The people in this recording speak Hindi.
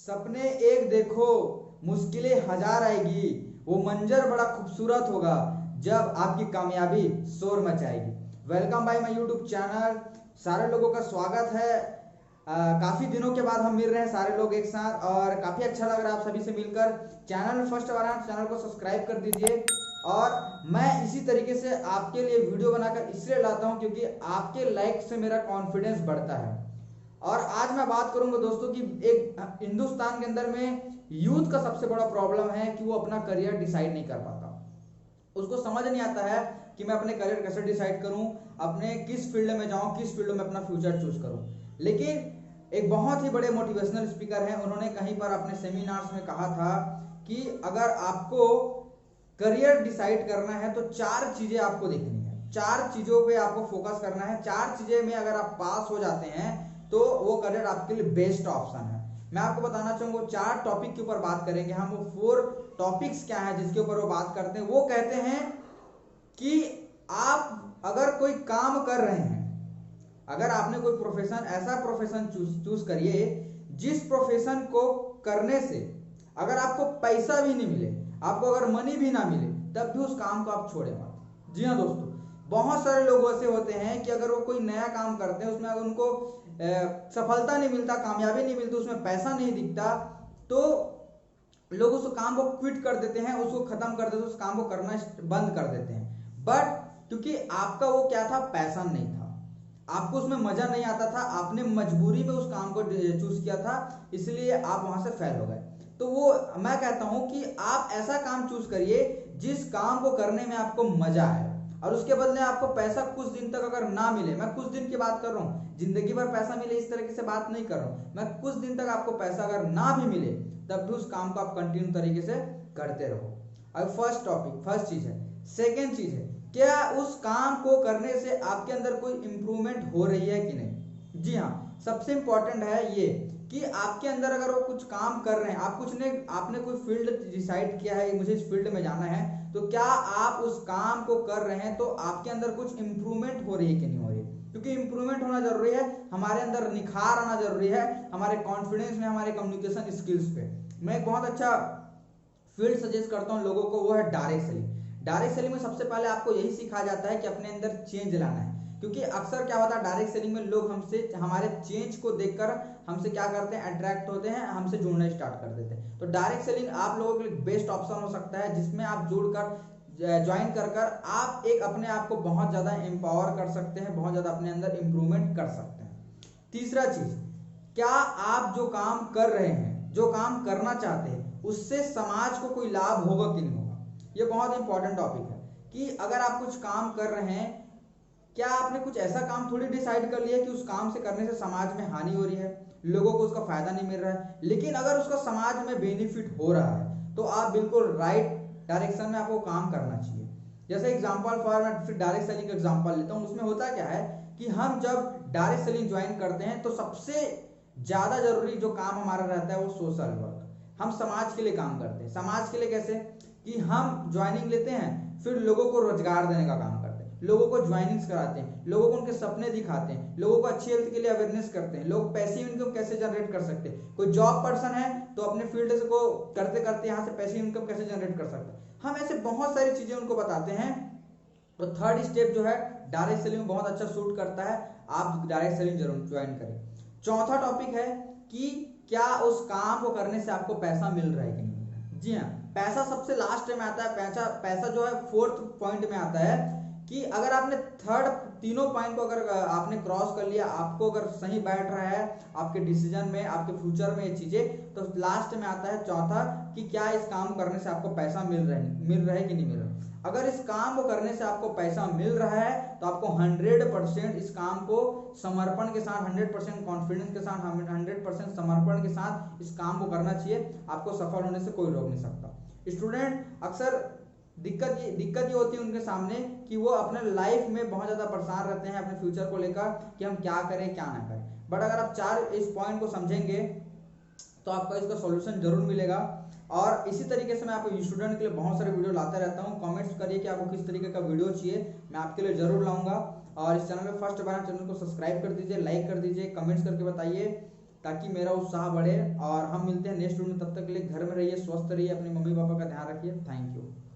सपने एक देखो, मुश्किलें हजार आएगी, वो मंजर बड़ा खूबसूरत होगा जब आपकी कामयाबी शोर मचाएगी। Welcome by my YouTube channel. सारे लोगों का स्वागत है। काफी दिनों के बाद हम मिल रहे हैं सारे लोग एक साथ और काफी अच्छा लग रहा है आप सभी से मिलकर। चैनल में फर्स्ट बार आए चैनल को सब्सक्राइब कर दीजिए। और मैं इसी तरीके से आपके लिए वीडियो बनाकर इसलिए लाता हूं क्योंकि आपके लाइक से मेरा कॉन्फिडेंस बढ़ता है। और आज मैं बात करूंगा दोस्तों कि एक हिंदुस्तान के अंदर में यूथ का सबसे बड़ा प्रॉब्लम है कि वो अपना करियर डिसाइड नहीं कर पाता। उसको समझ नहीं आता है कि मैं अपने करियर कैसे डिसाइड करूं, अपने किस फील्ड में जाऊं, किस फील्ड में अपना फ्यूचर चूज करूं। लेकिन एक बहुत ही बड़े मोटिवेशनल स्पीकर हैं, उन्होंने कहीं पर अपने सेमिनार्स में कहा था कि अगर आपको करियर डिसाइड करना है तो 4 चीजें आपको देखनी है, 4 चीजों पे आपको फोकस करना है। 4 चीजें में अगर आप पास हो जाते हैं तो वो करियर आपके लिए बेस्ट ऑप्शन है। मैं आपको बताना चाहूंगा 4 टॉपिक के ऊपर बात करेंगे हम। वो 4 टॉपिक्स क्या है जिसके ऊपर वो बात करते हैं। वो कहते हैं कि आप अगर कोई काम कर रहे हैं, अगर आपने कोई प्रोफेशन, ऐसा प्रोफेशन चूज करिए जिस प्रोफेशन को करने से अगर आपको पैसा भी नहीं मिले, आपको अगर मनी भी ना मिले, तब भी उस काम को आप छोड़े मत। जी हाँ दोस्तों, बहुत सारे लोग ऐसे होते हैं कि अगर वो कोई नया काम करते हैं, उसमें अगर उनको सफलता नहीं मिलता, कामयाबी नहीं मिलती, उसमें पैसा नहीं दिखता, तो लोग उस काम को क्विट कर देते हैं, उसको खत्म कर देते हैं, उस काम को करना बंद कर देते हैं। बट क्योंकि आपका वो क्या था, पैशन नहीं था, आपको उसमें मजा नहीं आता था, आपने मजबूरी में उस काम को चूज किया था, इसलिए आप वहां से फेल हो गए। तो वो मैं कहता हूं कि आप ऐसा काम चूज करिए जिस काम को करने में आपको मजा आए और उसके बदले आपको पैसा कुछ दिन तक अगर ना मिले, मैं कुछ दिन की बात कर रहा हूं, जिंदगी भर पैसा मिले इस तरीके से बात नहीं कर रहा हूं, मैं कुछ दिन तक आपको पैसा अगर ना भी मिले तब भी उस काम को आप कंटिन्यू तरीके से करते रहो। अब फर्स्ट टॉपिक, फर्स्ट चीज है। सेकेंड चीज है, क्या उस काम को करने से आपके अंदर कोई इंप्रूवमेंट हो रही है कि नहीं। जी हाँ, सबसे इंपॉर्टेंट है ये कि आपके अंदर अगर वो कुछ काम कर रहे हैं, आप कुछ ने आपने कोई फील्ड डिसाइड किया है, मुझे इस फील्ड में जाना है, तो क्या आप उस काम को कर रहे हैं तो आपके अंदर कुछ इंप्रूवमेंट हो रही है कि नहीं हो रही है। क्योंकि इंप्रूवमेंट होना जरूरी है, हमारे अंदर निखार आना जरूरी है, हमारे कॉन्फिडेंस में, हमारे कम्युनिकेशन स्किल्स पे। मैं एक बहुत अच्छा फील्ड सजेस्ट करता हूँ लोगों को, वो है डायरेक्ट सेलिंग। डायरेक्ट सेलिंग में सबसे पहले आपको यही सिखाया जाता है कि अपने अंदर चेंज लाना है। क्योंकि अक्सर क्या होता है, डायरेक्ट सेलिंग में लोग हमसे, हमारे चेंज को देखकर हमसे क्या करते हैं, अट्रैक्ट होते हैं, हमसे जुड़ना स्टार्ट कर देते हैं। तो डायरेक्ट सेलिंग आप लोगों के लिए बेस्ट ऑप्शन हो सकता है, जिसमें आप जुड़कर, ज्वाइन कर आप एक अपने आप को बहुत ज्यादा एम्पावर कर सकते हैं, बहुत ज्यादा अपने अंदर इंप्रूवमेंट कर सकते हैं। तीसरा चीज, क्या आप जो काम कर रहे हैं, जो काम करना चाहते हैं, उससे समाज को कोई लाभ होगा कि नहीं होगा। ये बहुत इंपॉर्टेंट टॉपिक है कि अगर आप कुछ काम कर रहे हैं, क्या आपने कुछ ऐसा काम थोड़ी डिसाइड कर लिया कि उस काम से करने से समाज में हानि हो रही है, लोगों को उसका फायदा नहीं मिल रहा है, लेकिन अगर उसका समाज में बेनिफिट हो रहा है तो आप बिल्कुल राइट डायरेक्शन में आपको काम करना चाहिए। जैसे एग्जांपल फॉर, मैं फिर डायरेक्ट सेलिंग का एग्जांपल लेता हूं। उसमें होता क्या है कि हम जब डायरेक्ट सेलिंग ज्वाइन करते हैं तो सबसे ज्यादा जरूरी जो काम हमारा रहता है वो सोशल वर्क। हम समाज के लिए काम करते हैं। समाज के लिए कैसे कि हम ज्वाइनिंग लेते हैं, फिर लोगों को रोजगार देने का काम करते हैं, लोगों को ज्वाइनिंग्स कराते हैं, लोगों को उनके सपने दिखाते हैं, लोगों को अच्छी हेल्थ के लिए अवेयरनेस करते हैं, लोग पैसिव इनकम कैसे जनरेट कर सकते हैं। कोई जॉब पर्सन है तो अपने फील्ड को करते करते यहाँ से पैसिव इनकम कैसे जनरेट कर सकते हैं। हम ऐसे बहुत सारी चीजें उनको बताते हैं। तो थर्ड स्टेप जो है डायरेक्ट सेलिंग में बहुत अच्छा सूट करता है, आप डायरेक्ट सेलिंग जरूर ज्वाइन करें। चौथा टॉपिक है कि क्या उस काम को करने से आपको पैसा मिल रहा है कि नहीं मिल रहा है। जी हाँ, पैसा सबसे लास्ट में आता है। पैसा जो है 4th पॉइंट में आता है कि अगर आपने तीनों पॉइंट को अगर आपने क्रॉस कर लिया, आपको अगर सही बैठ रहा है आपके डिसीजन में, आपके फ्यूचर में ये चीजें, तो लास्ट में आता है चौथा कि क्या इस काम करने से आपको पैसा मिल रहा है कि नहीं मिल रहा है। अगर इस काम को करने से आपको पैसा मिल रहा है तो आपको 100% इस काम को समर्पण के साथ, 100% कॉन्फिडेंस के साथ, 100% समर्पण के साथ इस काम को करना चाहिए। आपको सफल होने से कोई रोक नहीं सकता। स्टूडेंट अक्सर दिक्कत ये होती है उनके सामने कि वो अपने लाइफ में बहुत ज्यादा परेशान रहते हैं अपने फ्यूचर को लेकर कि हम क्या करें क्या ना करें। बट अगर आप 4 इस पॉइंट को समझेंगे तो आपको इसका सॉल्यूशन जरूर मिलेगा। और इसी तरीके से मैं आपको स्टूडेंट के लिए बहुत सारे वीडियो लाता रहता हूँ। कमेंट्स करिए कि आपको किस तरीके का वीडियो चाहिए, मैं आपके लिए जरूर लाऊंगा। और इस चैनल में फर्स्ट बार चैनल को सब्सक्राइब कर दीजिए, लाइक कर दीजिए, कमेंट्स करके बताइए। ताकि मेरा उत्साह बढ़े। और हम मिलते हैं नेक्स्ट वीडियो में, तब तक के लिए घर में रहिए, स्वस्थ रहिए, अपने मम्मी पापा का ध्यान रखिए। Thank you.